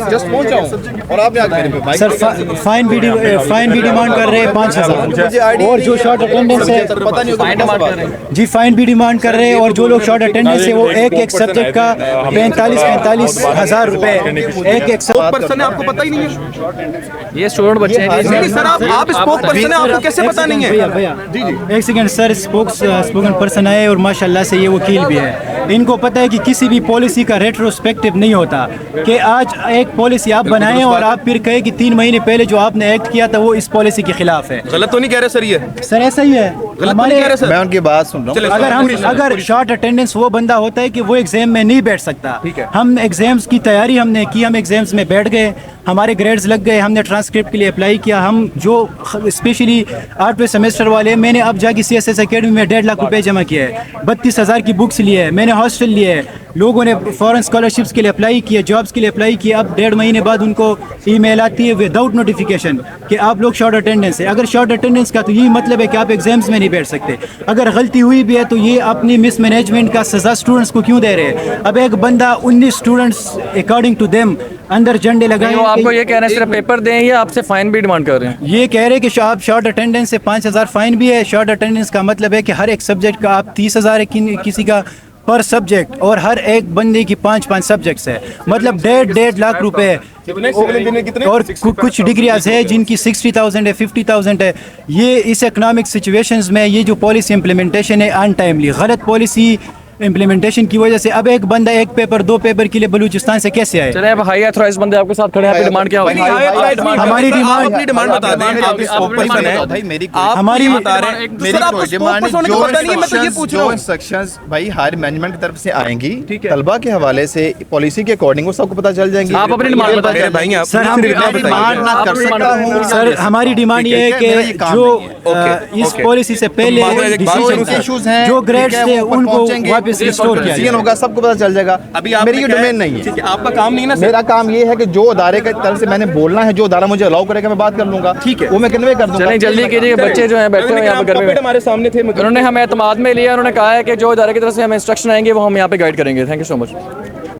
Just पहुंच जाऊं और आप सर फाइन भी डिमांड कर रहे हैं 5,000, और जो शॉर्ट अटेंडेंस है पता नहीं फाइन डिमांड कर रहे हैं। जी फाइन भी डिमांड कर रहे हैं, और जो लोग शॉर्ट अटेंडेंस है वो एक सब्जेक्ट का 45,000 रुपए एक पर्सन है, आपको पता ही नहीं है। ये स्टूडेंट बच्चे हैं। नहीं सर, आप स्पोक पर्सन है, आपको कैसे पता नहीं है? भैया एक सेकंड सर, स्पोकन पर्सन आए और माशाल्लाह से ये वकील भी है। इनको पता है कि किसी भी पॉलिसी का रेट्रोस्पेक्टिव नहीं होता, कि आज एक पॉलिसी आप बनाएं और आप फिर कहें कि 3 महीने पहले जो आपने एक्ट किया था वो इस पॉलिसी के खिलाफ है। गलत तो नहीं कह रहे सर? ये सर ऐसा ही है हमारे, मैं उनकी बात सुन रहा हूँ। अगर शॉर्ट अटेंडेंस वो बंदा होता है कि वो एग्जाम में नहीं बैठ सकता, हम एग्जाम्स की तैयारी हमने की, हम एग्जाम्स में बैठ गए, हमारे ग्रेड्स लग गए, हमने ट्रांसक्रिप्ट के लिए अप्लाई किया, हम जो स्पेशली 8वें सेमेस्टर वाले, मैंने अब जाके CSS एकेडमी में 1.5 लाख रुपए जमा किया है, 32,000 की बुक्स लिए है, मैंने हॉस्टल लिए है, लोगों ने फॉरेन स्कॉलरशिप्स के लिए अप्लाई किया, जॉब्स के लिए अप्लाई किया, अब 1.5 महीने बाद उनको ईमेल आती है विदाउट नोटिफिकेशन कि आप लोग शॉर्ट अटेंडेंस है। अगर शॉर्ट अटेंडेंस का तो यही मतलब है कि आप एग्जाम्स में नहीं बैठ सकते। अगर गलती हुई भी है तो ये अपनी मिसमैनेजमेंट का सजा स्टूडेंट्स को क्यों दे रहे हैं? अब एक बंदा 19 स्टूडेंट्स अकॉर्डिंग टू देम अंदर झंडे लगाए, वो आपको ये कह रहे हैं सिर्फ पेपर दें या आपसे फाइन भी डिमांड कर रहे हैं? ये कह रहे हैं कि आप शॉर्ट अटेंडेंस से 5,000 फाइन भी है। शॉर्ट अटेंडेंस का मतलब है कि हर एक सब्जेक्ट का आप 30,000 है किसी का पर सब्जेक्ट, और हर एक बंदे की 5-5 सब्जेक्ट्स है, मतलब 1.5 लाख रुपए। और कुछ डिग्रियाज है जिनकी 60,000 है, 50,000 है। ये इस इकोनॉमिक सिचुएशंस में ये जो पॉलिसी इम्प्लीमेंटेशन है अनटाइमली, गलत पॉलिसी इम्प्लीमेंटेशन की वजह से अब एक बंदा 1 पेपर 2 पेपर के लिए बलूचिस्तान से कैसे आए? चले अब हाई अथॉराइज्ड बंदे आपके साथ खड़े हैं, आपकी डिमांड क्या होगी? हमारी डिमांड, अपनी डिमांड बता दें। आप स्पोक पर्सन है भाई, मेरी हमारी बता रहे हैं, मेरी कोई डिमांड जो इंस्ट्रक्शंस भाई हायर मैनेजमेंट की तरफ से आएंगी तलबा के हवाले से पॉलिसी के अकॉर्डिंग वो सबको पता चल जाएंगी। आप अपनी डिमांड बता दें भाई। आप सर हम डिमांड ना कर सकता हूं सर, हमारी डिमांड ये है कि जो इस पॉलिसी से पहले जो ग्रेड्स थे उनको वापस रिस्टोर किया होगा, सबको पता चल जाएगा। अभी मेरी ये डोमेन नहीं है, आपका काम नहीं ना। मेरा काम ये है कि जो अदारे की तरफ से मैंने बोलना है, जो अदारा मुझे अलाउ करेगा मैं बात कर लूंगा, ठीक है, वो मैं कन्वे कर दूंगा। चलें जल्दी कीजिए, बच्चे जो हैं बैठे हुए यहाँ पे घर में हमारे सामने थे, उन्होंने हमें एतमाद में लिया, उन्होंने कहा है कि जो अदारे की तरफ से हमें इंस्ट्रक्शन आएंगे वो हम यहाँ पे गाइड करेंगे। Thank you so much.